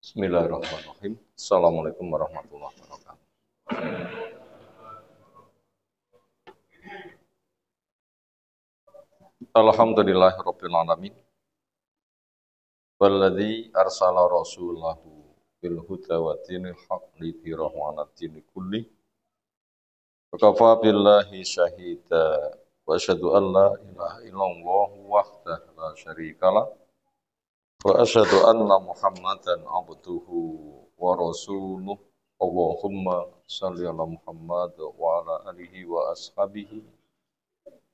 Bismillahirrahmanirrahim. Assalamualaikum warahmatullahi wabarakatuh. Alhamdulillahirabbil alamin. Walladzi arsala rasulahu bil huda wa dinil haqq lidhirahu 'alad dini kulli. Wa kafa billahi syahida wa asyhadu an la ilaha illallah wahdahu la syarikalah wa asyhadu anna Muhammadan abduhu wa rasuluh. Allahumma shalli ala Muhammad wa ala alihi wa ashabihi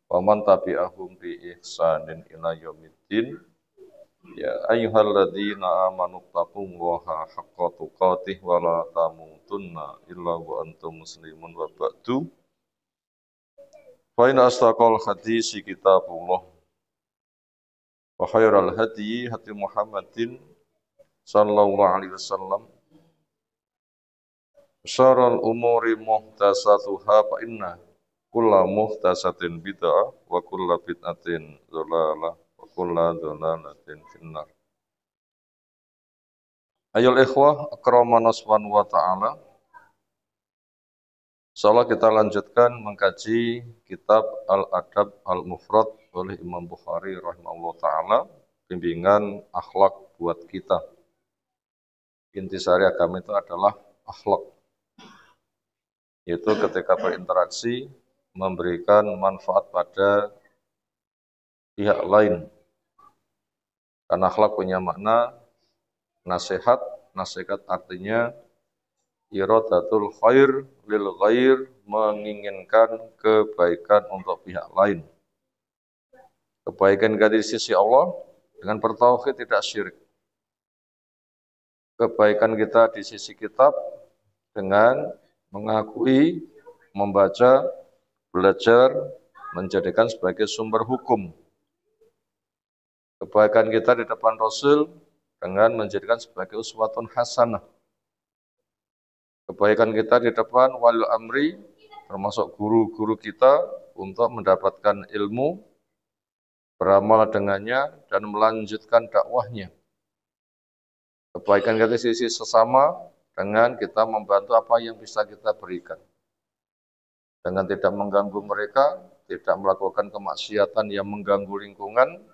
wa man tabi'ahum bi ihsanin ila yaumiddin. Ya ayyuhalladzina amanu taqullaha haqqa tuqatih wa la tamutunna illa wa antum muslimun wa ba'du. Fa inna astaqal hadisi kitabullah wa khairal hadi hadi Muhammadin sallallahu alaihi wasallam. Syarrul umuri muhdatsatuha fa inna kulla muhdatsatin bid'ah wa kulla bid'atin dhalalah wa kulla dhalalatin finnar. Ayol ikhwah akramana subhanahu wa ta'ala. Insyaallah kita lanjutkan mengkaji kitab Al-Adab Al-Mufrad oleh Imam Bukhari rahimahullah ta'ala, bimbingan akhlak buat kita. Intisari agama itu adalah akhlak, yaitu ketika berinteraksi memberikan manfaat pada pihak lain. Karena akhlak punya makna nasihat. Nasihat artinya iradatul khair lil ghair, menginginkan kebaikan untuk pihak lain. Kebaikan dari sisi Allah dengan bertauhid tidak syirik. Kebaikan kita di sisi kitab dengan mengakui, membaca, belajar, menjadikan sebagai sumber hukum. Kebaikan kita di depan Rasul dengan menjadikan sebagai uswatun hasanah. Kebaikan kita di depan wali amri, termasuk guru-guru kita, untuk mendapatkan ilmu, beramal dengannya, dan melanjutkan dakwahnya. Kebaikan kita di sisi sesama dengan kita membantu apa yang bisa kita berikan, dengan tidak mengganggu mereka, tidak melakukan kemaksiatan yang mengganggu lingkungan,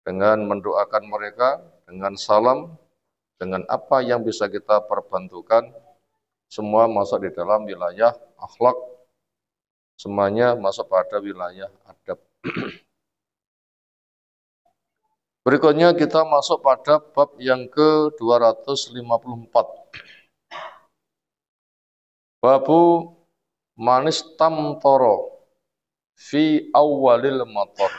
dengan mendoakan mereka, dengan salam, dengan apa yang bisa kita perbantukan. Semua masuk di dalam wilayah akhlak, semuanya masuk pada wilayah adab. Berikutnya kita masuk pada bab yang ke-254. Babu manis tamtoro fi awalil mator.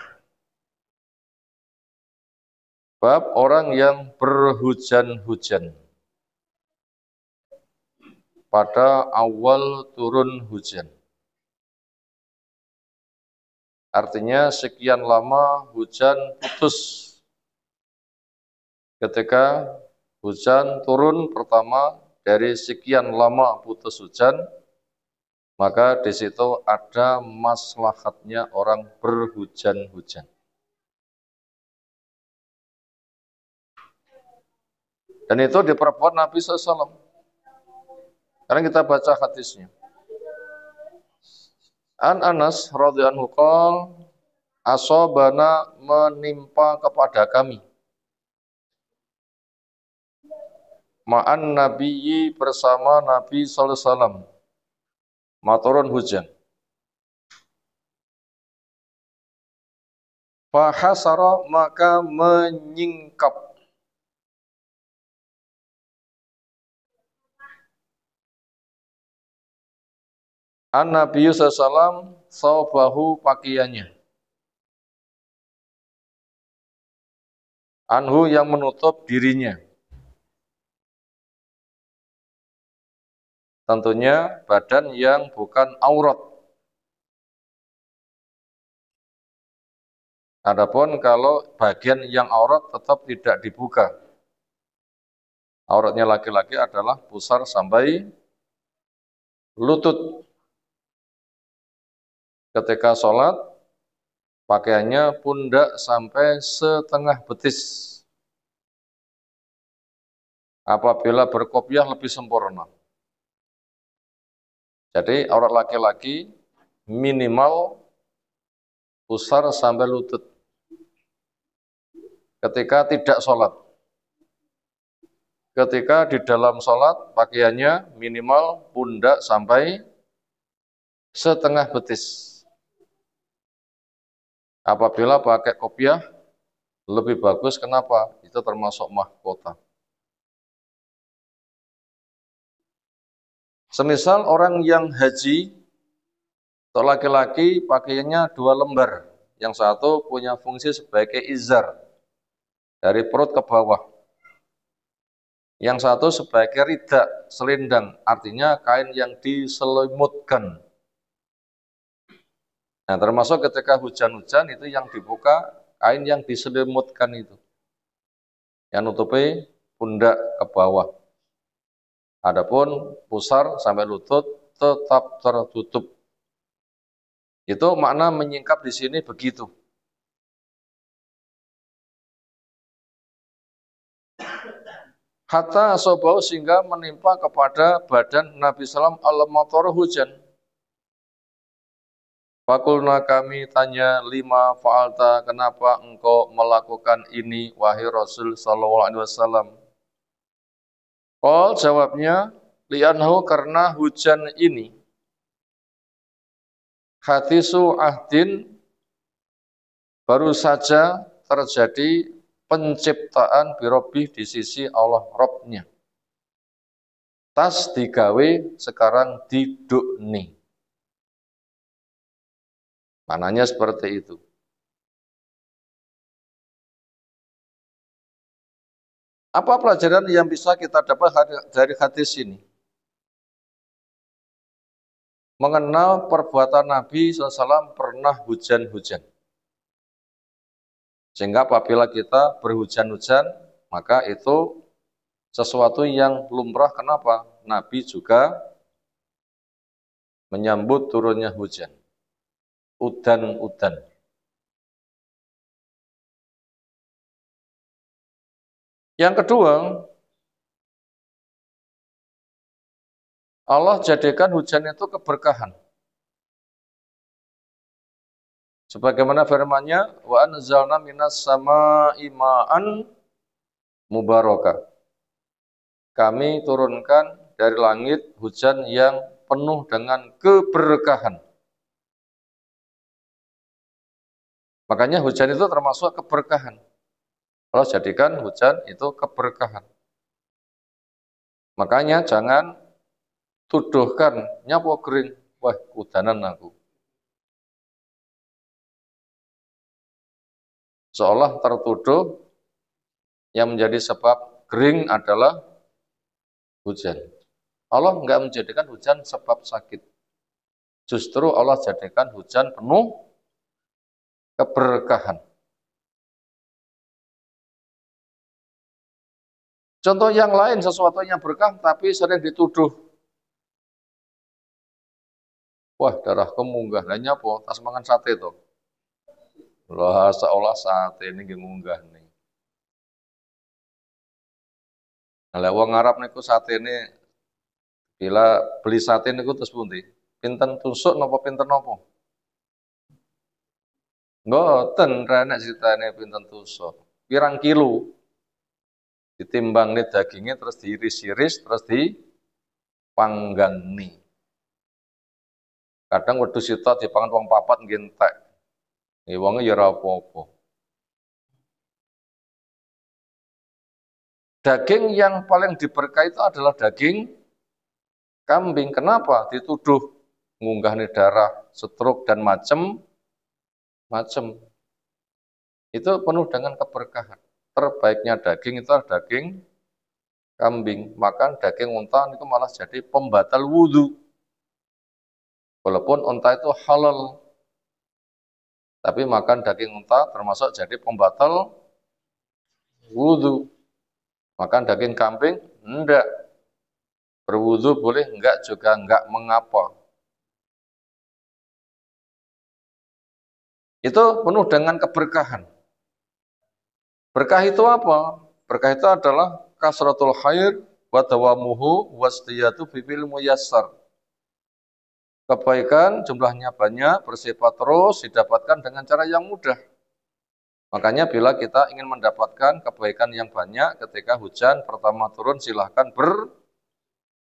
Bab orang yang berhujan-hujan pada awal turun hujan. Artinya sekian lama hujan putus. Ketika hujan turun pertama, dari sekian lama putus hujan, maka di situ ada maslahatnya orang berhujan-hujan. Dan itu diperbuat Nabi SAW. Sekarang kita baca hadisnya. An Anas radhiyallahu anhu, asobana, menimpa kepada kami, ma'an nabiyyi, bersama Nabi sallallahu alaihi wasallam, maturun hujan. Fahasara, maka menyingkap. An-Nabi sallallahu saubahu, pakaiannya. Anhu, yang menutup dirinya. Tentunya badan yang bukan aurat. Adapun kalau bagian yang aurat tetap tidak dibuka. Auratnya laki-laki adalah pusar sampai lutut. Ketika sholat, pakaiannya pundak sampai setengah betis. Apabila berkopiah lebih sempurna. Jadi aurat laki-laki minimal pusar sampai lutut ketika tidak sholat. Ketika di dalam sholat pakaiannya minimal pundak sampai setengah betis. Apabila pakai kopiah lebih bagus, kenapa? Itu termasuk mahkota. Semisal orang yang haji atau laki-laki pakaiannya 2 lembar, yang satu punya fungsi sebagai izar dari perut ke bawah, yang satu sebagai ridak, selendang, artinya kain yang diselimutkan. Nah, termasuk ketika hujan-hujan itu yang dibuka kain yang diselimutkan itu, yang nutupi pundak ke bawah. Adapun pusar sampai lutut tetap tertutup. Itu makna menyingkap di sini begitu. Hatta asobau sehingga menimpa kepada badan Nabi Sallam al-matar hujan. Fakulna kami tanya, lima fa'alta, kenapa engkau melakukan ini wahai Rasul sallallahu alaihi wasallam? Qal jawabnya, li'anhu karena hujan ini hadisu ahdin baru saja terjadi penciptaan birobih di sisi Allah Robnya. Tas digawe sekarang didukni. Mananya seperti itu. Apa pelajaran yang bisa kita dapat dari hadis ini? Mengenal perbuatan Nabi SAW pernah hujan-hujan. Sehingga apabila kita berhujan-hujan, maka itu sesuatu yang lumrah. Kenapa? Nabi juga menyambut turunnya hujan. Udan-udan. Yang kedua, Allah jadikan hujan itu keberkahan. Sebagaimana firman-Nya, wa anzalna minas samaa'i ma'an mubarakah. Kami turunkan dari langit hujan yang penuh dengan keberkahan. Makanya hujan itu termasuk keberkahan. Allah jadikan hujan itu keberkahan. Makanya jangan tuduhkan nyapo kering, wah udanan aku. Seolah tertuduh yang menjadi sebab kering adalah hujan. Allah enggak menjadikan hujan sebab sakit. Justru Allah jadikan hujan penuh keberkahan. Contoh yang lain, sesuatu yang berkah tapi sering dituduh. Wah, darahku munggah. Lah nyapo? Tas mangan sate to. Lah seolah sate ini munggah nih. Nah, wong Arab niku satene bila beli sate niku terus pundi? Pinten tusuk napa pinten napa? Mboten renek critane pinten tusuk. Pirang kilo? Ditimbang nih dagingnya terus diiris-iris terus dipanggang nih. Kadang wedhus sitok dipangan wong papat nggih entek. Wonge ya ora apa-apa. Daging yang paling diberkahi itu adalah daging kambing. Kenapa? Dituduh ngunggahne darah, stroke dan macem-macem. Itu penuh dengan keberkahan. Terbaiknya daging itu adalah daging kambing. Makan daging unta itu malah jadi pembatal wudhu. Walaupun unta itu halal, tapi makan daging unta termasuk jadi pembatal wudhu. Makan daging kambing, enggak. Berwudhu boleh, enggak juga enggak mengapa. Itu penuh dengan keberkahan. Berkah itu apa? Berkah itu adalah kasratul khair wa dawamuhu wastiyatu fil muyassar. Kebaikan jumlahnya banyak, bersifat terus, didapatkan dengan cara yang mudah. Makanya bila kita ingin mendapatkan kebaikan yang banyak ketika hujan pertama turun, silahkan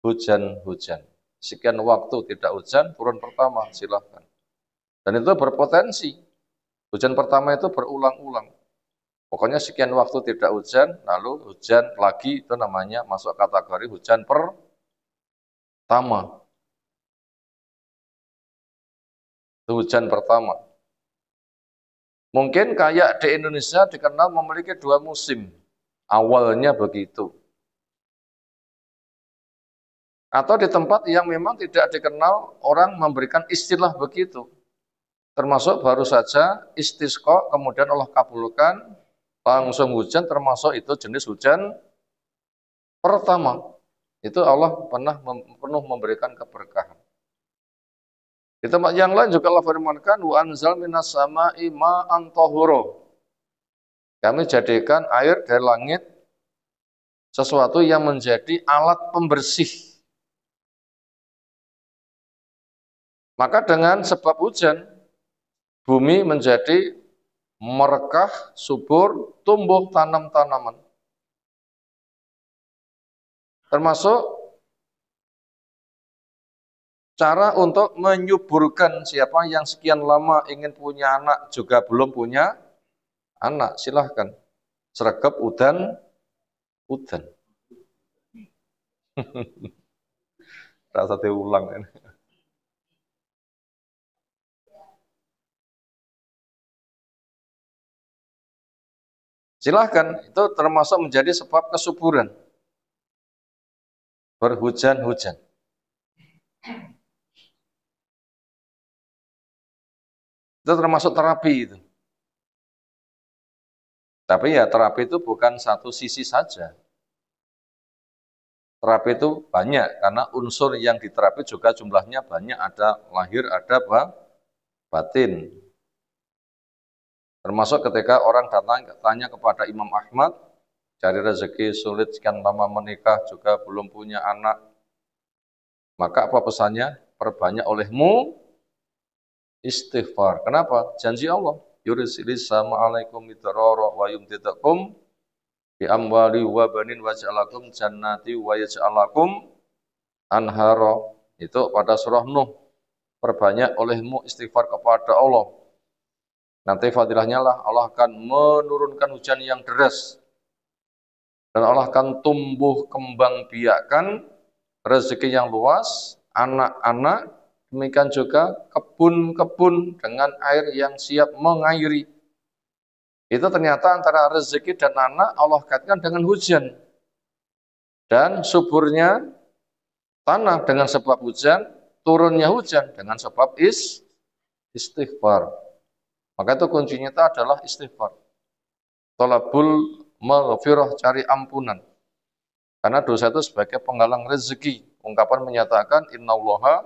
berhujan-hujan. Sekian waktu tidak hujan, turun pertama, silahkan. Dan itu berpotensi. Hujan pertama itu berulang-ulang. Pokoknya sekian waktu tidak hujan, lalu hujan lagi, itu namanya masuk kategori hujan pertama. Itu hujan pertama. Mungkin kayak di Indonesia dikenal memiliki 2 musim. Awalnya begitu. Atau di tempat yang memang tidak dikenal orang memberikan istilah begitu. Termasuk baru saja istisqa, kemudian Allah kabulkan, langsung hujan, termasuk itu jenis hujan pertama. Itu Allah penuh memberikan keberkahan. Di tempat yang lain juga Allah firmankan, wa anzal minas sama'i ma'an tahura. Kami jadikan air dari langit sesuatu yang menjadi alat pembersih. Maka dengan sebab hujan, bumi menjadi merekah, subur, tumbuh tanam-tanaman. Termasuk cara untuk menyuburkan siapa yang sekian lama ingin punya anak juga belum punya anak, silahkan. Sregep udan. Rasa diulang ini. Silahkan, itu termasuk menjadi sebab kesuburan. Berhujan-hujan. Itu termasuk terapi itu. Tapi ya terapi itu bukan satu sisi saja. Terapi itu banyak, karena unsur yang diterapi juga jumlahnya banyak. Ada lahir, ada batin. Termasuk ketika orang datang tanya kepada Imam Ahmad, cari rezeki sulit, sekian lama menikah juga belum punya anak. Maka apa pesannya? Perbanyak olehmu istighfar. Kenapa? Janji Allah. Yursilis sama alaikum midrara wa yumtidakum bi amwali wa banin wa ja'alakum jannati wa yaj'alakum anhara. Itu pada surah Nuh. Perbanyak olehmu istighfar kepada Allah. Nanti fadilahnya lah Allah akan menurunkan hujan yang deras. Dan Allah akan tumbuh kembang biakan rezeki yang luas, anak-anak, demikian juga kebun-kebun dengan air yang siap mengairi. Itu ternyata antara rezeki dan anak Allah kaitkan dengan hujan. Dan suburnya tanah dengan sebab hujan, turunnya hujan dengan sebab istighfar. Maka itu kuncinya itu adalah istighfar. Thalabul maghfirah, cari ampunan. Karena dosa itu sebagai penghalang rezeki. Ungkapan menyatakan innallaha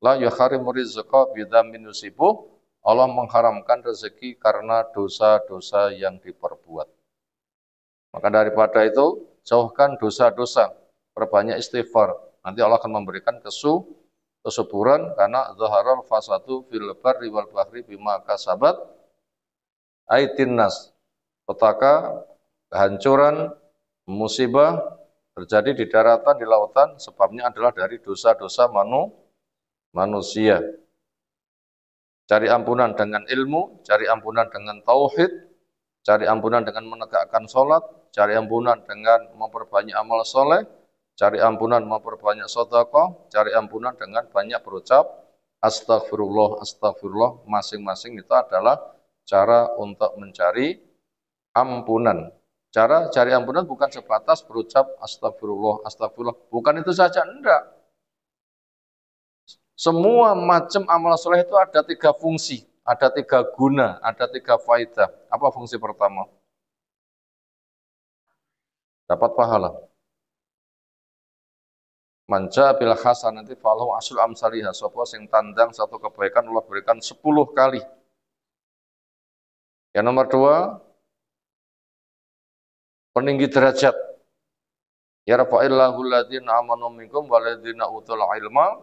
la yuharrimu rizqa bidzamin yusibuh. Allah mengharamkan rezeki karena dosa-dosa yang diperbuat. Maka daripada itu, jauhkan dosa-dosa, perbanyak istighfar. Nanti Allah akan memberikan kesuburan karena zaharal fasadu fil barri wal bahri bima kasabat aitin nas. Petaka, kehancuran, musibah terjadi di daratan, di lautan, sebabnya adalah dari dosa-dosa manusia. Cari ampunan dengan ilmu, cari ampunan dengan tauhid, cari ampunan dengan menegakkan sholat, cari ampunan dengan memperbanyak amal soleh, cari ampunan memperbanyak sedekah, cari ampunan dengan banyak berucap astagfirullah, astagfirullah. Masing-masing itu adalah cara untuk mencari ampunan. Cara cari ampunan bukan sebatas berucap astagfirullah, astagfirullah. Bukan itu saja, enggak. Semua macam amal soleh itu ada 3 fungsi, ada 3 guna, ada 3 faidah. Apa fungsi pertama? Dapat pahala. Manja bil hasanati falahu asyru amsalihha. Sapa sing tandang satu kebaikan Allah berikan 10 kali. Yang nomor 2, peninggi derajat. Yarfa'illahu alladziina aamanu minkum walladziina utul ilma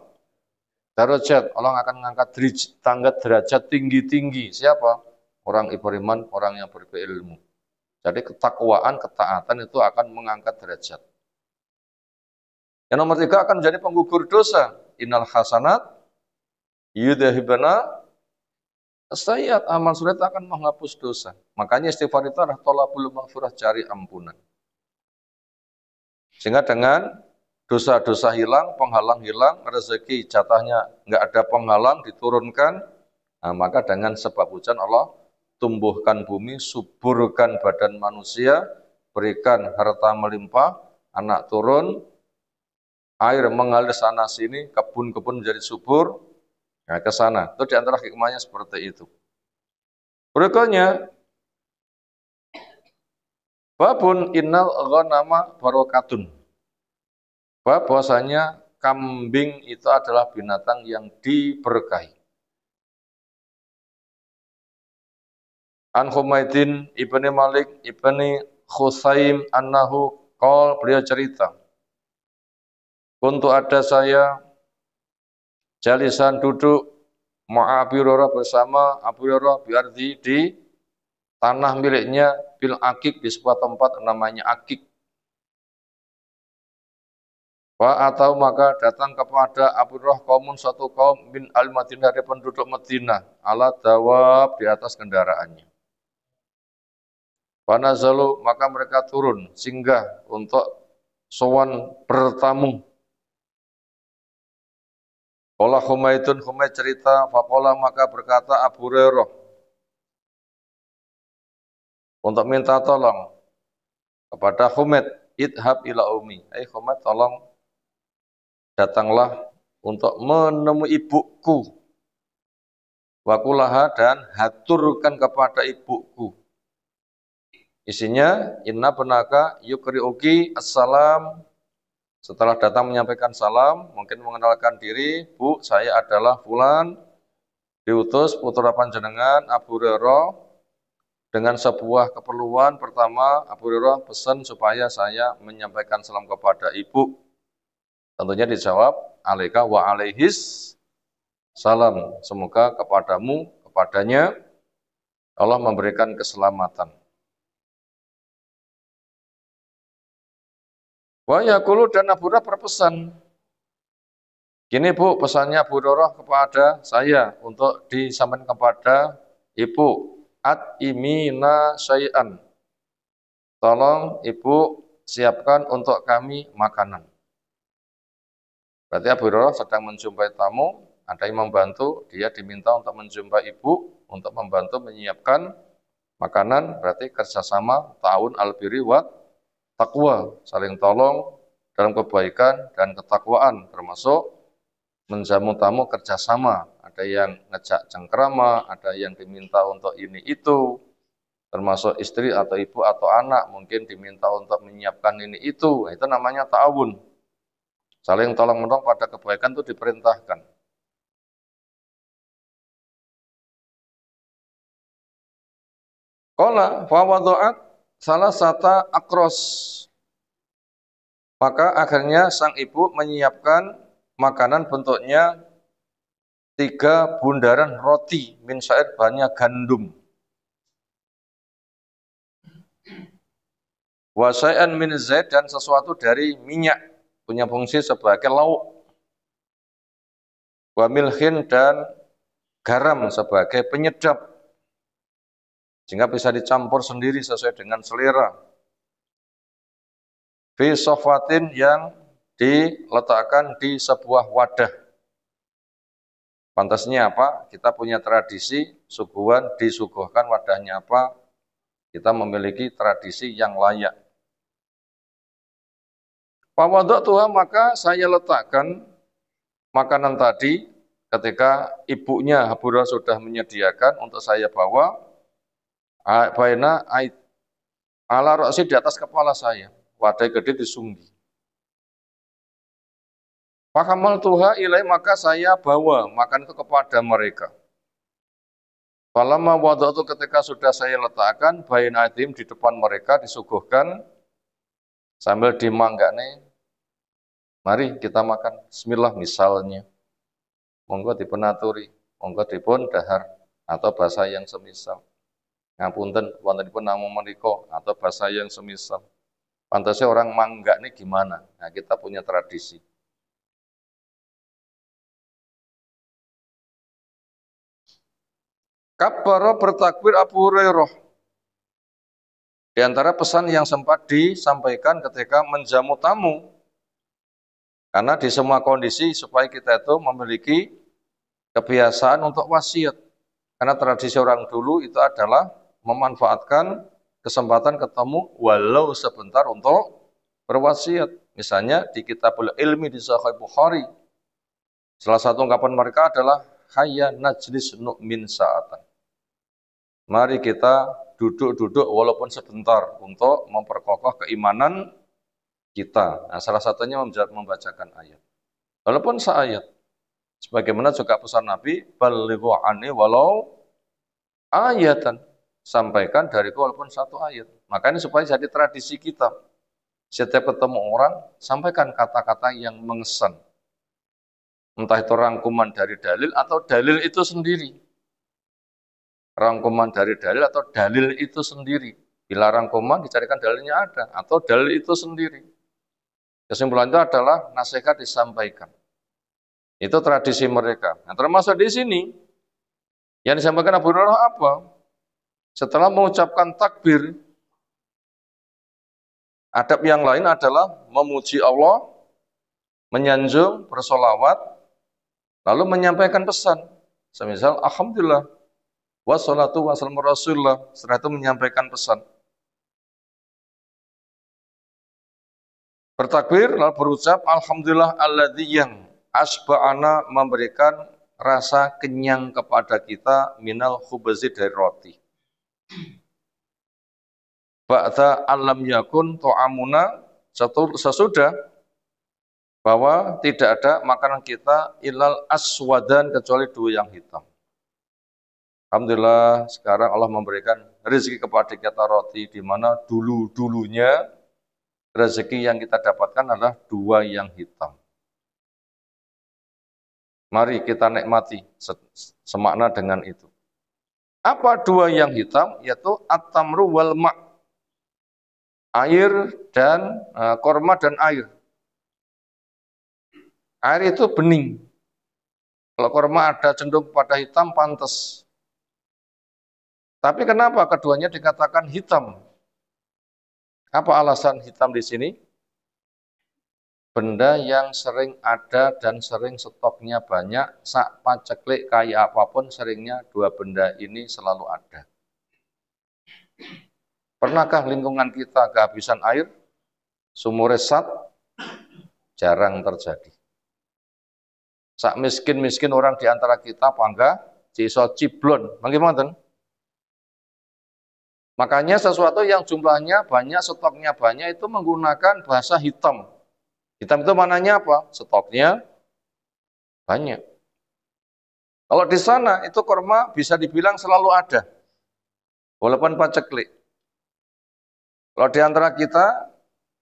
darajat. Allah akan mengangkat derajat tinggi-tinggi. Siapa? Orang beriman, orang yang berilmu. Jadi ketakwaan, ketaatan itu akan mengangkat derajat. Yang nomor 3 akan menjadi penggugur dosa. Innal hasanat yudhibana as-sayyi'at. Amal soleh akan menghapus dosa. Makanya istighfar itu adalah thalabul maghfirah, cari ampunan. Sehingga dengan dosa-dosa hilang, penghalang hilang, rezeki jatahnya nggak ada penghalang, diturunkan. Nah, maka dengan sebab hujan Allah tumbuhkan bumi, suburkan badan manusia, berikan harta melimpah, anak turun, air mengalir sana sini, kebun-kebun menjadi subur. Nah, ke sana. Itu diantara hikmahnya seperti itu. Berikutnya, babun innal ghanama barokatun. Bahwasanya kambing itu adalah binatang yang diberkahi. An Humaydin ibni Malik ibni Khusaim annahu qol, beliau cerita, untuk ada saya jalisan duduk Abu Hurairah bersama Abu Hurairah biardi di tanah miliknya bil Akik, di sebuah tempat namanya Akik. Atau maka datang kepada Abu Hurairah kaumun, satu kaum min al-Madinah, dari penduduk Madinah, ala dawab, di atas kendaraannya. Nazalu, maka mereka turun singgah untuk sowan bertamu. Qala Humaydun, Humayd cerita, faqala, maka berkata Abu Hurairah untuk minta tolong kepada Humayd, idhab ila umi, Humayd tolong datanglah untuk menemui ibuku, wakulaha, dan haturkan kepada ibuku. Isinya, inna benaka yukriuki assalam. Setelah datang menyampaikan salam, mungkin mengenalkan diri, Bu, saya adalah fulan, diutus putra panjenengan Abu Hurairah dengan sebuah keperluan. Pertama, Abu Hurairah pesan supaya saya menyampaikan salam kepada ibu. Tentunya dijawab, alaika wa alaihis salam. Semoga kepadamu, kepadanya Allah memberikan keselamatan. Wa yaqulu, dan Abu Hurairah berpesan, gini Bu, pesannya Abu Hurairah kepada saya untuk disampaikan kepada ibu, imina syai'an. Tolong ibu siapkan untuk kami makanan. Berarti Abu Hurairah sedang menjumpai tamu, ada yang membantu, dia diminta untuk menjumpai ibu, untuk membantu menyiapkan makanan. Berarti kerjasama, ta'awun al-birri wa taqwa, saling tolong dalam kebaikan dan ketakwaan, termasuk menjamu tamu kerjasama. Ada yang ngejak cengkrama, ada yang diminta untuk ini itu, termasuk istri atau ibu atau anak mungkin diminta untuk menyiapkan ini itu. Itu namanya ta'awun, saling tolong menolong pada kebaikan itu diperintahkan. Qala fa wada'at salah satu akros, maka akhirnya sang ibu menyiapkan makanan bentuknya 3 bundaran roti min syair, bahannya gandum, wa syai'an min zait, dan sesuatu dari minyak, punya fungsi sebagai lauk, wa milhin, dan garam sebagai penyedap, sehingga bisa dicampur sendiri sesuai dengan selera. Fi sofatin, yang diletakkan di sebuah wadah. Pantasnya apa? Kita punya tradisi suguhan, disuguhkan wadahnya apa? Kita memiliki tradisi yang layak. Fawadatuha, maka saya letakkan makanan tadi ketika ibunya Abu Hurairah sudah menyediakan untuk saya bawa, baina ala roksi, di atas kepala saya, wadah gede disunggi. Fakamal tuha ilai, maka saya bawa makan itu kepada mereka. Falamma wadatu, ketika sudah saya letakkan, baina adim, di depan mereka disuguhkan, sambil dimanggane, mari kita makan. Bismillah misalnya. Monggo dipun aturi, monggo dipun dahar atau bahasa yang semisal. Ngapunten wontenipun namung menika atau bahasa yang semisal. Pantasnya orang mangga nih gimana? Nah, kita punya tradisi. Kabbara bertakbir Abu Hurairah. Di antara pesan yang sempat disampaikan ketika menjamu tamu. Karena di semua kondisi supaya kita itu memiliki kebiasaan untuk wasiat. Karena tradisi orang dulu itu adalah memanfaatkan kesempatan ketemu walau sebentar untuk berwasiat. Misalnya di Kitabul Ilmi di Sahih Bukhari. Salah satu ungkapan mereka adalah hayya najlis nu'min sa'atan. Mari kita duduk-duduk walaupun sebentar untuk memperkokoh keimanan kita. Nah, salah satunya membacakan ayat. Walaupun seayat. Sebagaimana juga pesan Nabi, balighu anni walau ayatan. Sampaikan dariku walaupun satu ayat. Makanya supaya jadi tradisi kita. Setiap ketemu orang, sampaikan kata-kata yang mengesan. Entah itu rangkuman dari dalil atau dalil itu sendiri. Rangkuman dari dalil atau dalil itu sendiri. Bila rangkuman dicarikan dalilnya ada atau dalil itu sendiri. Kesimpulan itu adalah nasihat disampaikan. Itu tradisi mereka. Nah, termasuk di sini yang disampaikan Abu Hurairah apa? Setelah mengucapkan takbir, adab yang lain adalah memuji Allah, menyanjung, bersolawat, lalu menyampaikan pesan. Semisal, alhamdulillah, wassalatu wassalamu rasulullah. Setelah itu menyampaikan pesan. Bertakbir, lalu berucap, alhamdulillah alladzi yang asba'ana memberikan rasa kenyang kepada kita minal khubzi dari roti. Ba'da alam yakun to'amuna, sesudah bahwa tidak ada makanan kita ilal aswadan kecuali dua yang hitam. Alhamdulillah sekarang Allah memberikan rezeki kepada kita roti, di mana dulu-dulunya rezeki yang kita dapatkan adalah dua yang hitam. Mari kita nikmati semakna dengan itu. Apa dua yang hitam? Yaitu at-tamru wal ma'. Air dan korma dan air. Air itu bening. Kalau korma ada cenderung pada hitam, pantas. Tapi kenapa keduanya dikatakan hitam? Apa alasan hitam di sini? Benda yang sering ada dan sering stoknya banyak, sak paceklik kayak apapun seringnya dua benda ini selalu ada. Pernahkah lingkungan kita kehabisan air? Sumur resat? Jarang terjadi. Sak miskin-miskin orang di antara kita bangga, ciso ciblon, bagaimana? Makanya sesuatu yang jumlahnya banyak, stoknya banyak itu menggunakan bahasa hitam. Hitam itu mananya apa? Stoknya banyak. Kalau di sana itu korma bisa dibilang selalu ada. Walaupun paceklik. Kalau di antara kita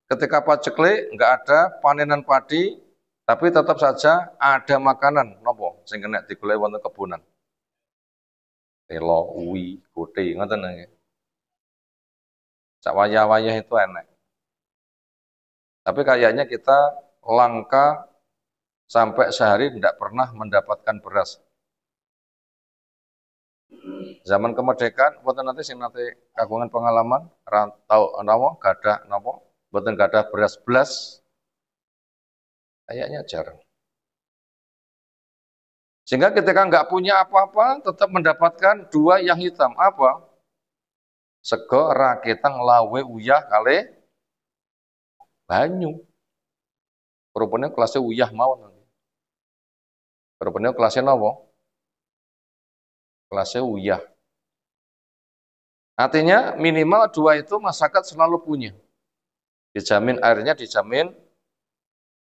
ketika paceklik nggak ada panenan padi, tapi tetap saja ada makanan nopo sing kena digolek wonten kebunan. Telo, uwi, kote, ngoten nggih. Sak wayah-wayah itu enak. Tapi kayaknya kita langka sampai sehari tidak pernah mendapatkan beras. Zaman kemerdekaan, buatan nanti sing nanti kagungan pengalaman, rantau nawo, gada nawo, buatan gada beras belas, kayaknya jarang. Sehingga ketika nggak punya apa-apa, tetap mendapatkan dua yang hitam. Apa? Sego raketang lawe uyah kali banyu. Rupanya kelasnya uyah mawon. Rupanya kelasnya nawo? Kelasnya uyah. Artinya minimal dua itu masyarakat selalu punya. Dijamin airnya, dijamin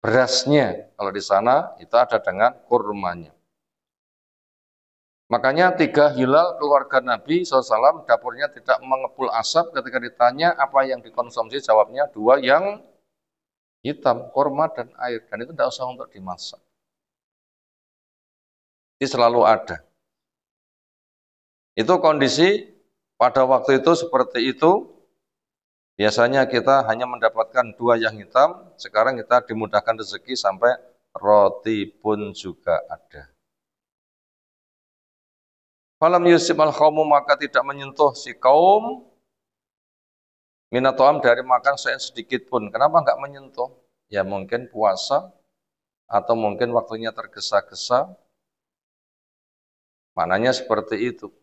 berasnya. Kalau di sana itu ada dengan kurmanya. Makanya 3 hilal keluarga Nabi SAW dapurnya tidak mengepul asap. Ketika ditanya apa yang dikonsumsi, jawabnya 2 yang hitam, kurma dan air. Dan itu tidak usah untuk dimasak. Ini selalu ada. Itu kondisi pada waktu itu seperti itu. Biasanya kita hanya mendapatkan 2 yang hitam. Sekarang kita dimudahkan rezeki sampai roti pun juga ada. Falam yusib al-qaumu, maka tidak menyentuh si kaum minatoam dari makan saya sedikit pun. Kenapa enggak menyentuh? Ya mungkin puasa atau mungkin waktunya tergesa-gesa. Maknanya seperti itu.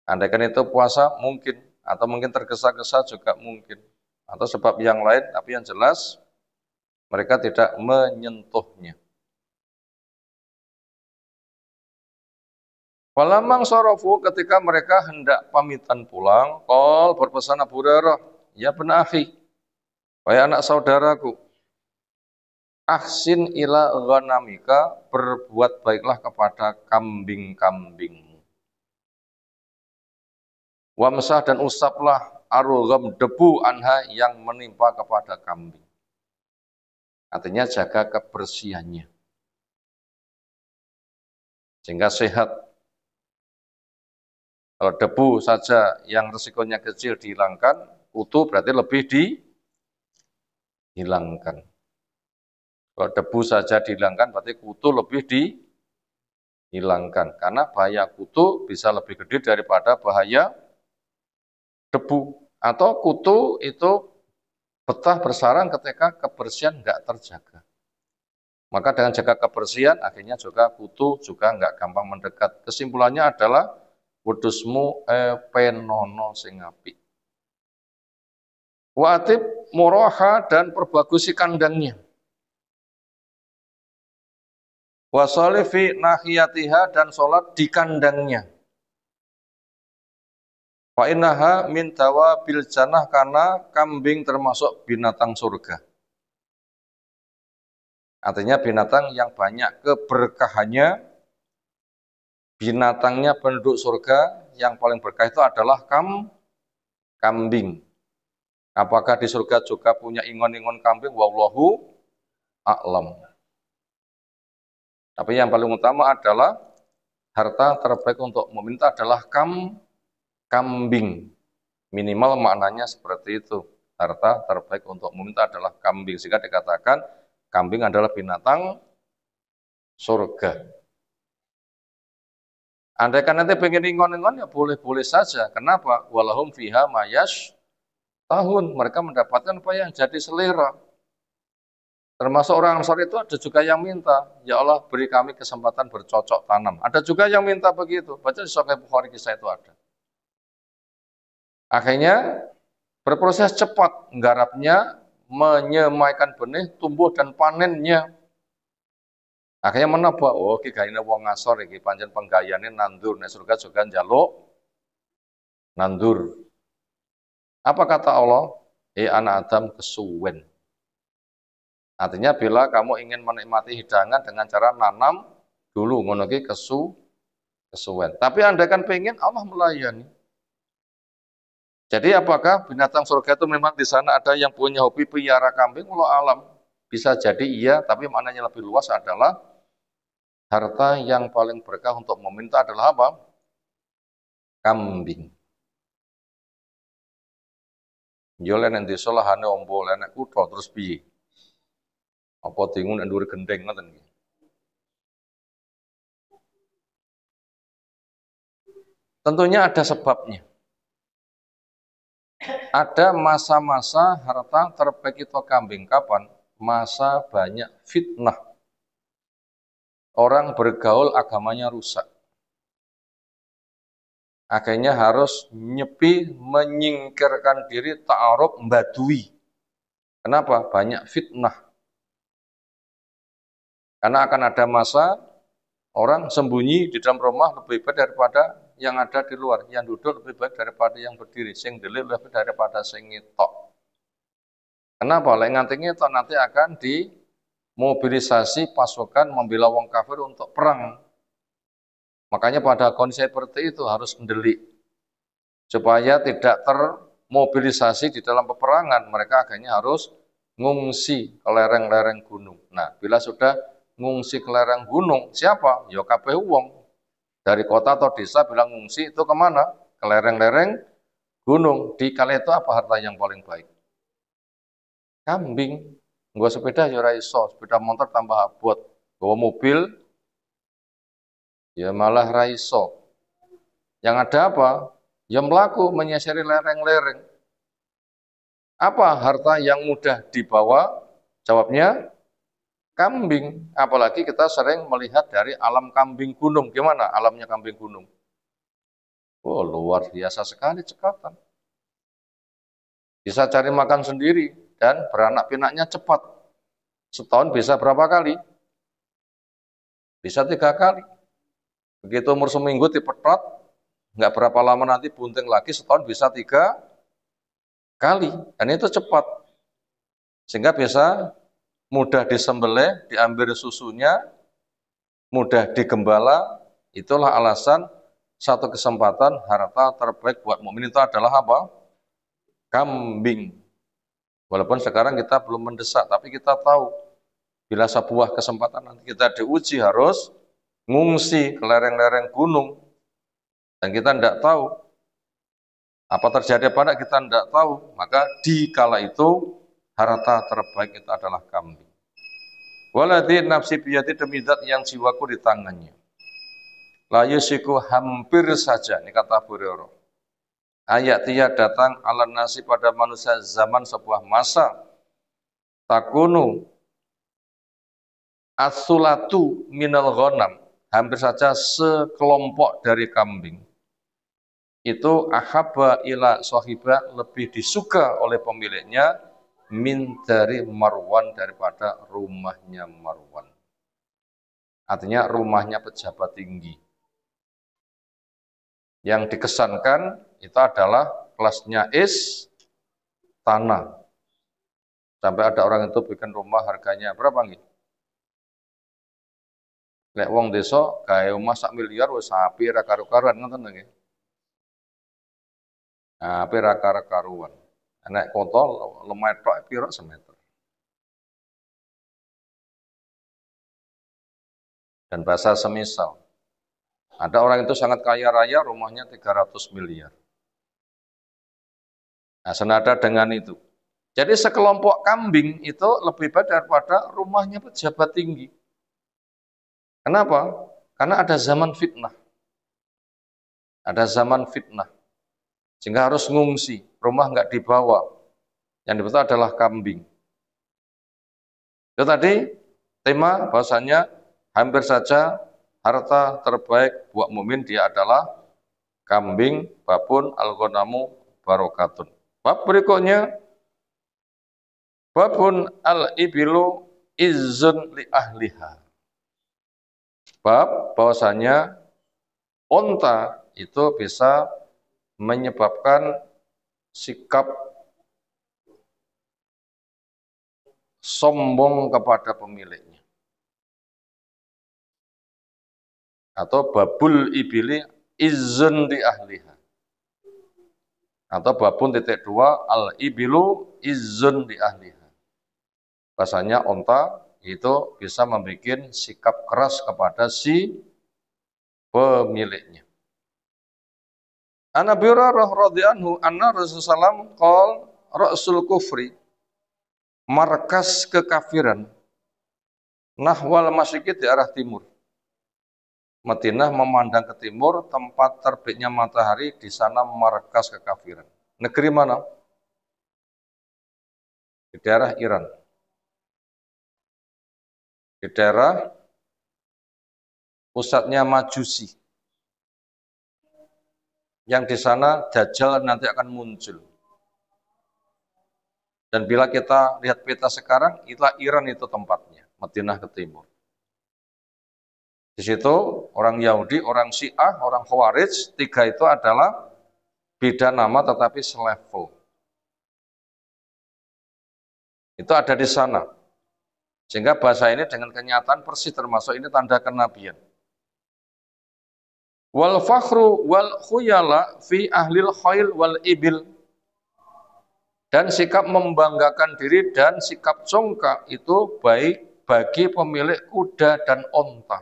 Andaikan itu puasa mungkin, atau mungkin tergesa-gesa juga mungkin. Atau sebab yang lain, tapi yang jelas mereka tidak menyentuhnya. Walamang sorofu, ketika mereka hendak pamitan pulang, Qol berpesan Abu Hurairah, ya bin akhi, wahai anak saudaraku, ahsin ila ghanamika, berbuat baiklah kepada kambing-kambingmu. Wamsah, dan usaplah arugam, debu anha yang menimpa kepada kambing. Artinya jaga kebersihannya sehingga sehat. Kalau debu saja yang resikonya kecil dihilangkan, kutu berarti lebih dihilangkan. Kalau debu saja dihilangkan berarti kutu lebih dihilangkan. Karena bahaya kutu bisa lebih gede daripada bahaya debu. Atau kutu itu betah bersarang ketika kebersihan nggak terjaga. Maka dengan jaga kebersihan akhirnya juga kutu juga nggak gampang mendekat. Kesimpulannya adalah wedhusmu penono sing apik. Watib muraha, dan perbagusi kandangnya. Wasoli fi nahiyatiha, dan sholat di kandangnya. Wa innaha min dawabil jannah, karena kambing termasuk binatang surga. Artinya binatang yang banyak keberkahannya, binatangnya penduduk surga yang paling berkah itu adalah kambing. Apakah di surga juga punya ingon-ingon kambing? Wallahu a'lam. Tapi yang paling utama adalah harta terbaik untuk meminta adalah kambing. Minimal maknanya seperti itu. Harta terbaik untuk meminta adalah kambing. Sehingga dikatakan kambing adalah binatang surga. Andaikan nanti pengen ingon-ingon ya boleh-boleh saja. Kenapa? Walahum fiha mayash tahun. Mereka mendapatkan apa yang jadi selera. Termasuk orang Ansar itu ada juga yang minta, ya Allah beri kami kesempatan bercocok tanam. Ada juga yang minta begitu. Baca di Sahih Bukhari kisah itu ada. Akhirnya berproses cepat, nggarapnya, menyemaikan benih, tumbuh dan panennya. Akhirnya menebak, oh iki gaine wong Ansar iki pancen penggayane nandur, nek surga juga njaluk nandur. Apa kata Allah? Anak Adam kesuwen. Artinya bila kamu ingin menikmati hidangan dengan cara nanam dulu, ngono ki kesuwen. Tapi Anda kan pengen Allah melayani. Jadi apakah binatang surga itu memang di sana ada yang punya hobi pelihara kambing? Allah alam. Bisa jadi iya, tapi maknanya lebih luas adalah harta yang paling berkah untuk meminta adalah apa? Kambing. Yo nek desa lahane ombo, nek kutha terus piye? Apa tingun ndur gendeng ngoten nggih. Tentunya ada sebabnya. Ada masa-masa harta terbaik itu kambing. Kapan? Masa banyak fitnah. Orang bergaul agamanya rusak. Akhirnya harus nyepi, menyingkirkan diri, ta'aruf, mbadui. Kenapa? Banyak fitnah. Karena akan ada masa orang sembunyi di dalam rumah lebih baik daripada yang ada di luar. Yang duduk lebih baik daripada yang berdiri. Sing delik lebih daripada sing ngitok. Kenapa? Lek nganti ngitok nanti akan dimobilisasi pasukan membela wong kafir untuk perang. Makanya pada kondisi seperti itu harus mendelik supaya tidak termobilisasi di dalam peperangan. Mereka akhirnya harus ngungsi ke lereng-lereng gunung. Nah, bila sudah ngungsi ke lereng gunung, siapa? Ya kabeh wong. Dari kota atau desa bilang ngungsi itu kemana? Ke lereng-lereng gunung. Di kala itu apa harta yang paling baik? Kambing. Gua sepeda ya ora iso, sepeda motor tambah abot. Bawa mobil ya malah ra iso. Yang ada apa? Ya melaku menyisiri lereng-lereng. Apa harta yang mudah dibawa? Jawabnya kambing. Apalagi kita sering melihat dari alam kambing gunung. Gimana alamnya kambing gunung? Oh, luar biasa sekali cekatan. Bisa cari makan sendiri dan beranak pinaknya cepat. Setahun bisa berapa kali? Bisa 3 kali. Begitu umur seminggu dipetrot, nggak berapa lama nanti bunting lagi, setahun bisa 3 kali. Dan itu cepat. Sehingga bisa mudah disembelih, diambil susunya, mudah digembala. Itulah alasan satu kesempatan harta terbaik buat mukmin itu adalah apa? Kambing. Walaupun sekarang kita belum mendesak, tapi kita tahu bila sebuah kesempatan nanti kita diuji harus ngungsi ke lereng-lereng gunung. Dan kita tidak tahu apa terjadi pada kita tidak tahu. Maka di kala itu harta terbaik itu adalah kambing. Waladhi nafsi biyati demi zat yang jiwaku di tangannya. La yusiku hampir saja, ini kata Abu Hurairah. Ayat dia datang ala nasi pada manusia zaman sebuah masa. Takunu as-sulatu minal ghanam. Hampir saja sekelompok dari kambing. Itu ahabba ila sahibah, lebih disuka oleh pemiliknya min dari Marwan, daripada rumahnya Marwan. Artinya rumahnya pejabat tinggi. Yang dikesankan itu adalah kelasnya tanah. Sampai ada orang itu bikin rumah harganya berapa nggih? Lek wong desa gawe omah 1 miliar wis sapi ra karu-karuan ngoten nggih. Nah, api ra karu-karuan. Nek kota lemah tok pira semeter. Dan bahasa semisal. Ada orang itu sangat kaya raya, rumahnya 300 miliar. Nah, senada dengan itu. Jadi sekelompok kambing itu lebih baik daripada rumahnya pejabat tinggi. Kenapa? Karena ada zaman fitnah. Ada zaman fitnah. Sehingga harus ngungsi, rumah nggak dibawa. Yang dibutuhkan adalah kambing. Itu tadi tema bahasanya hampir saja harta terbaik buat mukmin dia adalah kambing, babun al-ghanamu barokatun. Bab berikutnya, babun al-ibilu izzun li ahliha. Bab bahwasanya onta itu bisa menyebabkan sikap sombong kepada pemiliknya. Atau babul ibili izzun li ahliha. Atau babun titik 2 al-ibilu izzun li ahliha. Bahasanya onta itu bisa membuat sikap keras kepada si pemiliknya. An Abi Hurairah radhiyallahu anhu anna Rasulullah qol ra'sul kufri, markas kekafiran, nahwal masyriki, di arah timur. Madinah memandang ke timur, tempat terbitnya matahari, di sana markas kekafiran. Negeri mana? Di daerah Iran. Di daerah pusatnya Majusi. Yang di sana Dajjal nanti akan muncul. Dan bila kita lihat peta sekarang, itulah Iran itu tempatnya, Madinah ke timur. Di situ orang Yahudi, orang Syiah, orang Khawarij, 3 itu adalah beda nama tetapi selevel. Itu ada di sana. Sehingga bahasa ini dengan kenyataan persis termasuk ini tanda kenabian. Wal fakhru wal khuyala fi ahlil khail wal ibil. Dan sikap membanggakan diri dan sikap congkak itu baik bagi pemilik kuda dan onta.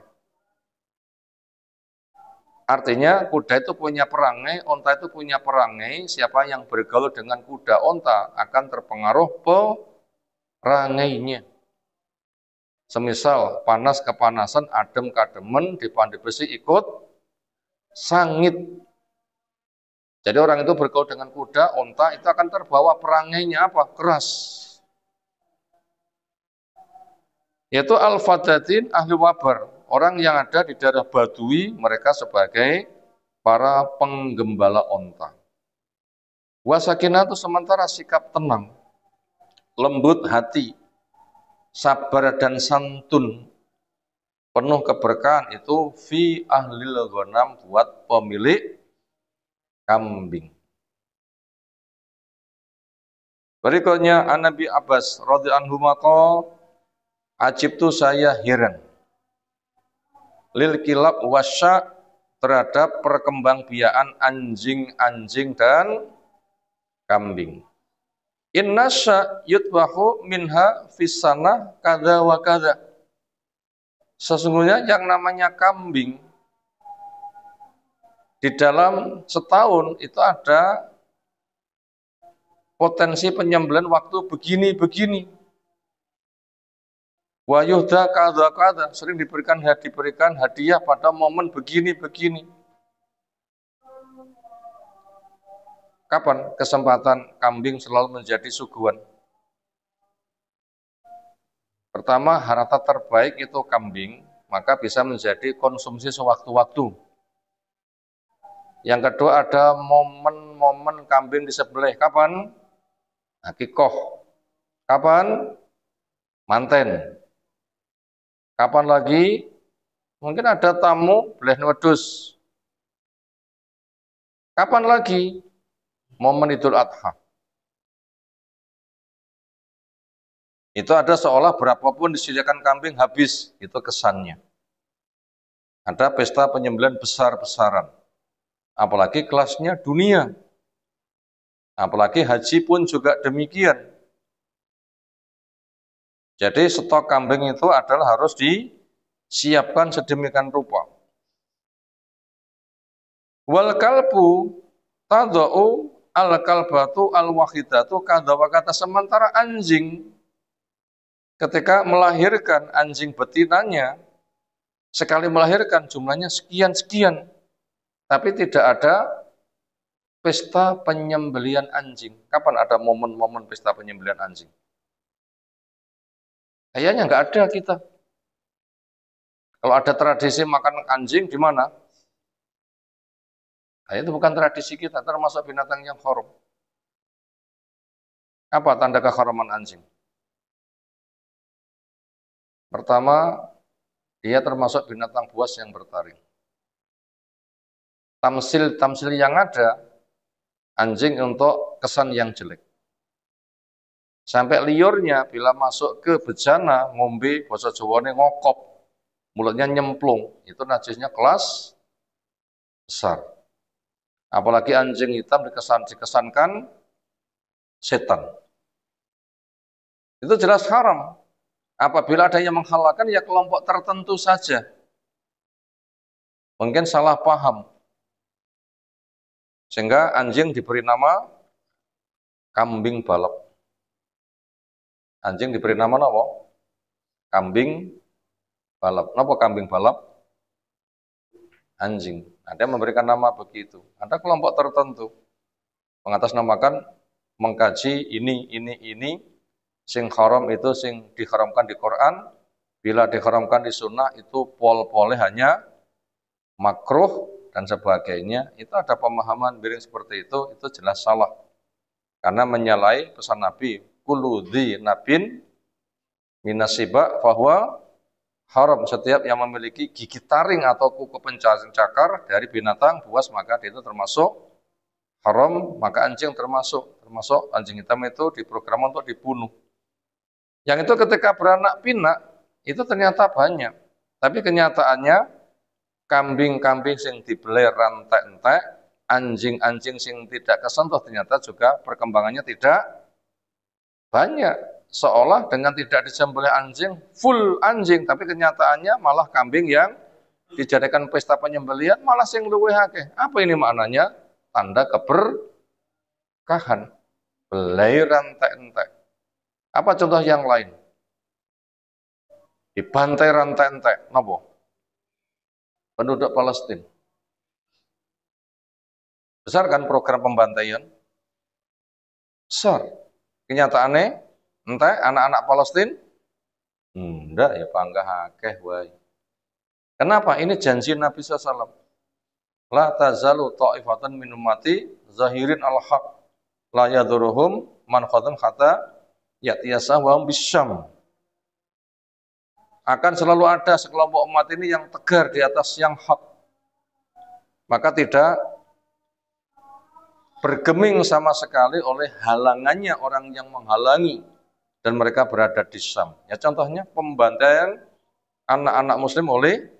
Artinya kuda itu punya perangai, onta itu punya perangai. Siapa yang bergaul dengan kuda onta akan terpengaruh perangainya. Semisal panas kepanasan, adem kademen, dipandai besi ikut sangit. Jadi orang itu bergaul dengan kuda, onta itu akan terbawa perangainya apa? Keras. Yaitu al-fadatin ahli wabar. Orang yang ada di daerah Badui, mereka sebagai para penggembala onta. Wasakinah itu sementara sikap tenang, lembut hati, sabar dan santun, penuh keberkahan itu fi ahlil ghanam buat pemilik kambing. Berikutnya An-Nabi Abbas radhiyallahu anhu maqal ajibtu saya heran lil kilab wasya terhadap perkembangbiakan anjing-anjing dan kambing. Innasya yutbahu minha fisana kada wa kada. Sesungguhnya yang namanya kambing di dalam setahun itu ada potensi penyembelihan waktu begini-begini. Wa yuhda kada-kada, sering diberikan hadiah pada momen begini-begini. Kapan kesempatan kambing selalu menjadi suguhan? Pertama, harta terbaik itu kambing, maka bisa menjadi konsumsi sewaktu-waktu. Yang kedua ada momen-momen kambing disembelih. Kapan? Akikoh. Kapan? Manten. Kapan lagi? Mungkin ada tamu belen wedhus. Kapan lagi? Momen Idul Adha. Itu ada seolah berapapun disediakan kambing habis, itu kesannya. Ada pesta penyembelihan besar-besaran. Apalagi kelasnya dunia. Apalagi haji pun juga demikian. Jadi stok kambing itu adalah harus disiapkan sedemikian rupa. Wal kalbu tadau al kalbatu al wahidatu kadwa kata sementara anjing ketika melahirkan anjing betinanya sekali melahirkan jumlahnya sekian-sekian. Tapi tidak ada pesta penyembelihan anjing. Kapan ada momen-momen pesta penyembelihan anjing? Kayaknya nggak ada kita. Kalau ada tradisi makan anjing di mana? Nah, itu bukan tradisi kita, termasuk binatang yang haram. Apa tanda keharaman anjing? Pertama, dia termasuk binatang buas yang bertaring. Tamsil yang ada, anjing untuk kesan yang jelek. Sampai liurnya bila masuk ke bejana, ngombe, basa Jawane ngokop, mulutnya nyemplung, itu najisnya kelas besar. Apalagi anjing hitam dikesankan setan. Itu jelas haram. Apabila ada yang menghalalkan, ya kelompok tertentu saja. Mungkin salah paham. Sehingga anjing diberi nama kambing balap. Anjing diberi nama apa? Kambing balap. Kenapa kambing balap? Anjing. Ada yang memberikan nama begitu. Ada kelompok tertentu mengatasnamakan mengkaji ini, sing haram itu sing diharamkan di Quran, bila diharamkan di sunnah itu pol-polnya hanya makruh dan sebagainya. Itu ada pemahaman miring seperti itu jelas salah. Karena menyalahi pesan Nabi, kullu dzi nabin minasiba fahuwa haram. Setiap yang memiliki gigi taring atau kuku pencakar dari binatang buas maka itu termasuk haram. Maka anjing termasuk anjing hitam itu diprogram untuk dibunuh. Yang itu ketika beranak pinak itu ternyata banyak, tapi kenyataannya kambing-kambing sing dibelai rantai-entek, anjing-anjing sing tidak kesentuh, ternyata juga perkembangannya tidak banyak. Seolah dengan tidak disembelih anjing, full anjing, tapi kenyataannya malah kambing yang dijadikan pesta penyembelihan malah sing luwih akeh. Apa ini maknanya? Tanda keberkahan. Belai rantai-entek. Apa contoh yang lain? Dibantai rantai-entek. Napa? Penduduk Palestina. Besar kan program pembantaian? Besar. Kenyataannya, entek anak-anak Palestina? Enggak ya, panggah akeh wae. Kenapa? Ini janji Nabi SAW. La tazalu ta'ifatan min ummati zahirin al-haq la yaduruhum man khadam hatta ya'tiyasa wa hum bisyam. Akan selalu ada sekelompok umat ini yang tegar di atas yang hak. Maka tidak bergeming sama sekali oleh halangannya orang yang menghalangi dan mereka berada di Syam. Ya contohnya pembantaian anak-anak muslim oleh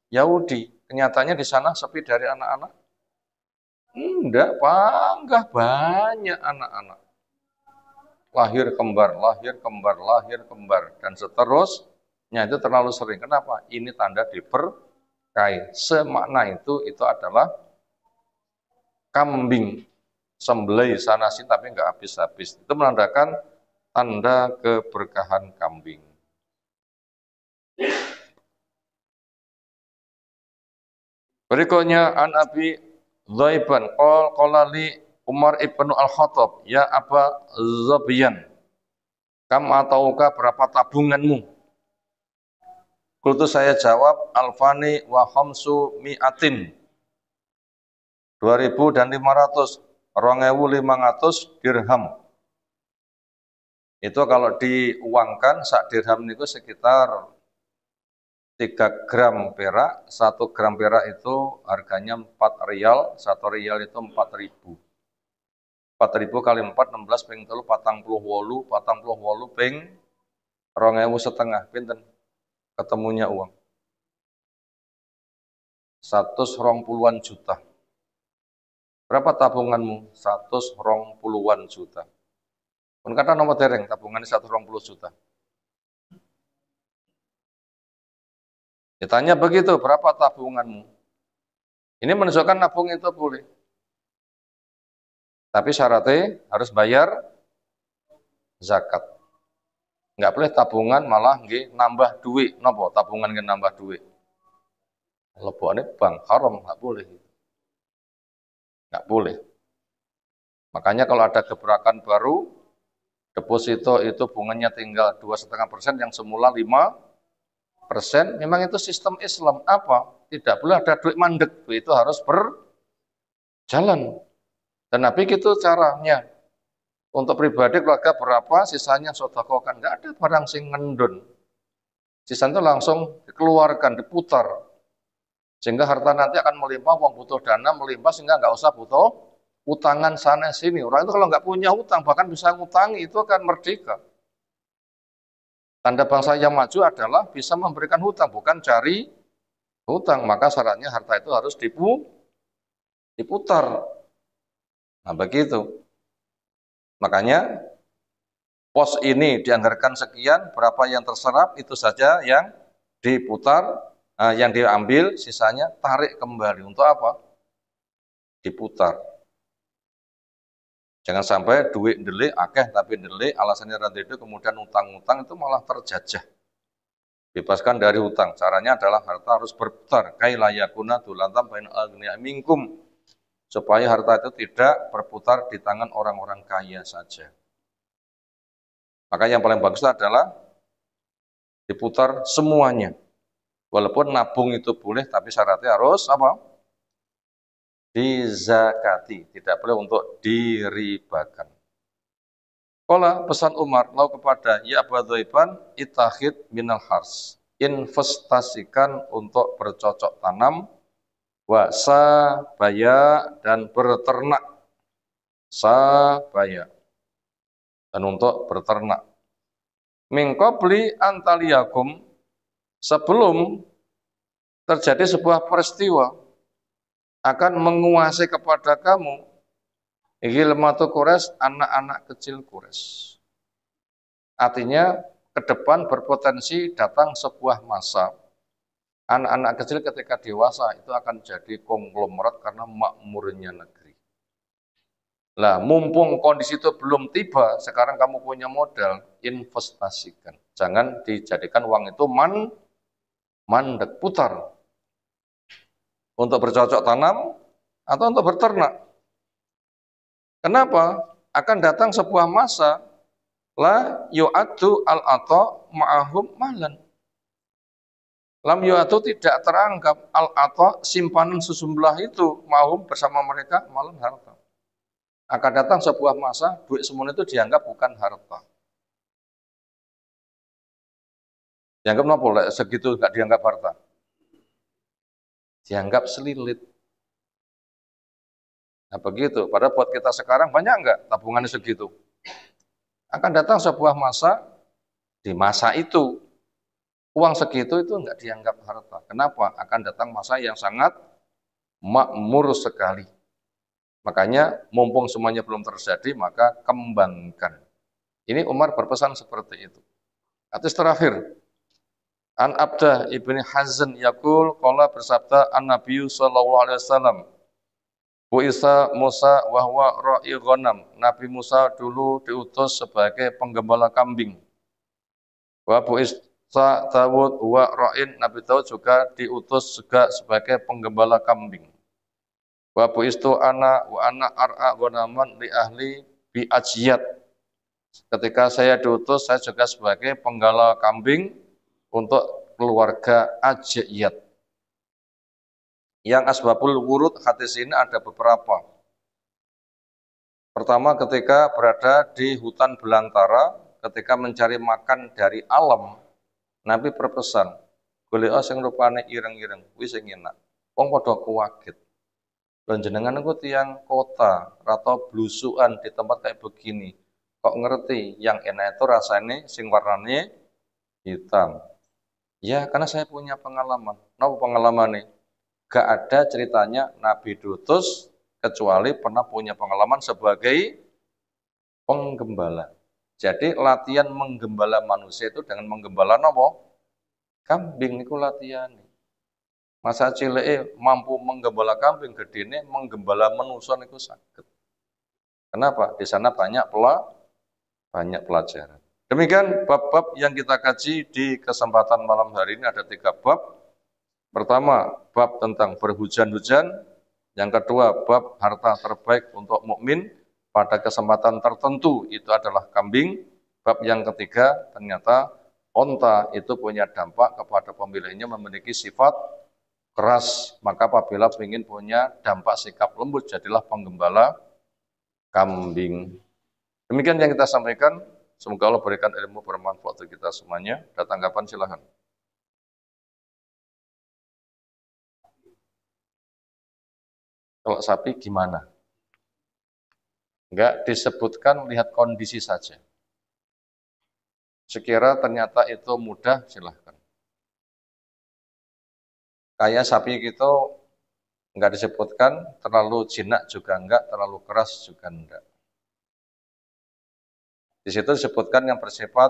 Yahudi. Kenyataannya di sana sepi dari anak-anak. Enggak, panggah banyak anak-anak. Lahir kembar, lahir kembar, lahir kembar dan seterusnya itu terlalu sering. Kenapa? Ini tanda diberkahi. Semakna itu adalah kambing sembelih sana sini tapi enggak habis-habis. Itu menandakan tanda keberkahan kambing. Berikutnya an Abi Dzaiban qala li Umar ibnu Al-Khattab, ya Aba Zabiyan, kam atauka berapa tabunganmu? Kultu saya jawab alfani wa khamsu mi'atin, 2.000 dan 500, 2.500 dirham. Itu kalau diuangkan sak dirham itu sekitar 3 gram perak. 1 gram perak itu harganya 4 rial, 1 rial itu 4.000. 4.000 kali 4, 16 ping 3, 48, 48 ping 2.500, pinten ketemunya uang 120-an juta. Berapa tabunganmu? 120-an juta. Pun kata nomor dereng tabungannya 120 juta. Ditanya begitu, berapa tabunganmu? Ini menunjukkan nabung itu boleh. Tapi syaratnya harus bayar zakat. Nggak boleh tabungan malah nambah duit. Napa tabungan nambah duit? Lebokane bank haram, nggak boleh. Nggak boleh. Makanya kalau ada gebrakan baru, deposito itu bunganya tinggal 2,5% yang semula 5%. Memang itu sistem Islam. Apa? Tidak boleh ada duit mandek. Duit itu harus berjalan. Dan Nabi gitu caranya. Untuk pribadi keluarga berapa, sisanya sedekahkan. Nggak ada barang sing ngendun. Sisanya itu langsung dikeluarkan, diputar. Sehingga harta nanti akan melimpah, uang butuh dana melimpah, sehingga nggak usah butuh utangan sana sini. Orang itu kalau nggak punya utang, bahkan bisa ngutangi, itu akan merdeka. Tanda bangsa yang maju adalah bisa memberikan hutang, bukan cari hutang. Maka syaratnya harta itu harus diputar. Nah begitu. Makanya pos ini dianggarkan sekian, berapa yang terserap itu saja yang diputar, yang diambil, sisanya tarik kembali. Untuk apa? Diputar. Jangan sampai duit delik, akeh tapi delik, alasannya rantai itu kemudian utang-utang itu malah terjajah. Bebaskan dari hutang. Caranya adalah harta harus berputar. Kaila yakuna dulantam bain agniya minkum. Supaya harta itu tidak berputar di tangan orang-orang kaya saja. Maka yang paling bagus adalah diputar semuanya. Walaupun nabung itu boleh, tapi syaratnya harus apa? Dizakati. Tidak boleh untuk diribakan. Kala pesan Umar lau kepada ya Abu Dzaiban, itakhid minal hars. Investasikan untuk bercocok tanam, wa sabaya dan berternak. Sabaya dan untuk berternak. Min qabli antaliyakum, sebelum terjadi sebuah peristiwa akan menguasai kepada kamu. Ghilmatu Quraisy, anak-anak kecil Quraisy. Artinya ke depan berpotensi datang sebuah masa anak-anak kecil ketika dewasa itu akan jadi konglomerat karena makmurnya negeri. Lah, mumpung kondisi itu belum tiba, sekarang kamu punya modal, investasikan. Jangan dijadikan uang itu mandek, putar. Untuk bercocok tanam atau untuk berternak. Kenapa? Akan datang sebuah masa la yu'addu al-ata ma'ahum malan. Lam yu'addu tidak teranggap al-ata simpanan sejumlah itu ma'ahum bersama mereka malan harta. Akan datang sebuah masa duit semuanya itu dianggap bukan harta. Dianggap apa? Segitu enggak dianggap harta. Dianggap selilit. Nah begitu, padahal buat kita sekarang banyak enggak tabungannya segitu? Akan datang sebuah masa, di masa itu, uang segitu itu enggak dianggap harta. Kenapa? Akan datang masa yang sangat makmur sekali. Makanya mumpung semuanya belum terjadi, maka kembangkan. Ini Umar berpesan seperti itu. Hadis terakhir, An Abdah ibni Hazn yakul, qala bersabda an Nabi sallallahu alaihi wasallam, Bu Isa Musa wahwa ra'i ghanam. Nabi Musa dulu diutus sebagai penggembala kambing. Wa Bu Isa Dawud wa ra'in. Nabi Dawud juga diutus juga sebagai penggembala kambing. Wa Bu Istu ana wa ana ar'a ghanaman li ahli bi ajiyat. Ketika saya diutus, saya juga sebagai penggala kambing untuk keluarga Ajiyat. Yang asbabul wurud hadis ini ada beberapa. Pertama, ketika berada di hutan belantara, ketika mencari makan dari alam, Nabi berpesan, golek sing rupane ireng-ireng, kuwi sing enak. Wong padha kuwaget. Lan jenengan niku tiyang kota, atau blusukan di tempat kayak begini. Kok ngerti yang enak itu rasanya sing warnanya hitam. Ya, karena saya punya pengalaman. Napa pengalaman nih? Gak ada ceritanya Nabi diutus kecuali pernah punya pengalaman sebagai penggembala. Jadi latihan menggembala manusia itu dengan menggembala napa? Kambing niku latihan. Masa cileke mampu menggembala kambing, gedene menggembala manusia niku saged. Kenapa? Di sana banyak pelajaran. Demikian bab-bab yang kita kaji di kesempatan malam hari ini ada 3 bab. Pertama, bab tentang berhujan-hujan. Yang kedua, bab harta terbaik untuk mukmin pada kesempatan tertentu itu adalah kambing. Bab yang ketiga, ternyata onta itu punya dampak kepada pemiliknya memiliki sifat keras. Maka apabila ingin punya dampak sikap lembut, jadilah penggembala kambing. Demikian yang kita sampaikan. Semoga Allah berikan ilmu bermanfaat untuk kita semuanya. Ada tanggapan silahkan. Kalau sapi gimana? Enggak disebutkan, lihat kondisi saja. Sekira ternyata itu mudah, silahkan. Kayak sapi itu enggak disebutkan, terlalu jinak juga enggak, terlalu keras juga enggak. Di situ disebutkan yang bersifat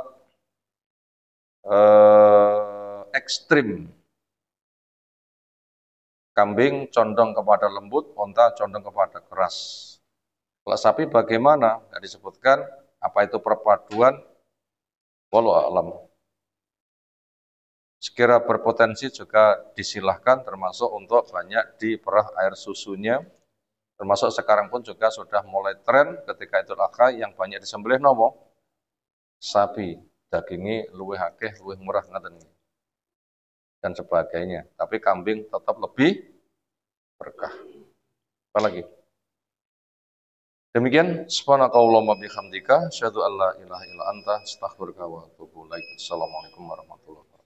ekstrim. Kambing condong kepada lembut, onta condong kepada keras. Kalau sapi bagaimana? Tidak disebutkan. Apa itu perpaduan? Wallahu a'lam. Sekira berpotensi juga disilahkan, termasuk untuk banyak diperah air susunya. Termasuk sekarang pun juga sudah mulai tren ketika Idul Adha yang banyak disembelih nopo? Sapi. Dagingnya luwih akeh, luwih murah ngaten dan sebagainya. Tapi kambing tetap lebih berkah. Apa lagi? Demikian, subhanakallahumma bihamdika, asyhadu an la ilaha illa anta, astaghfiruka wa atubu ilaik. Assalamualaikum warahmatullahi wabarakatuh.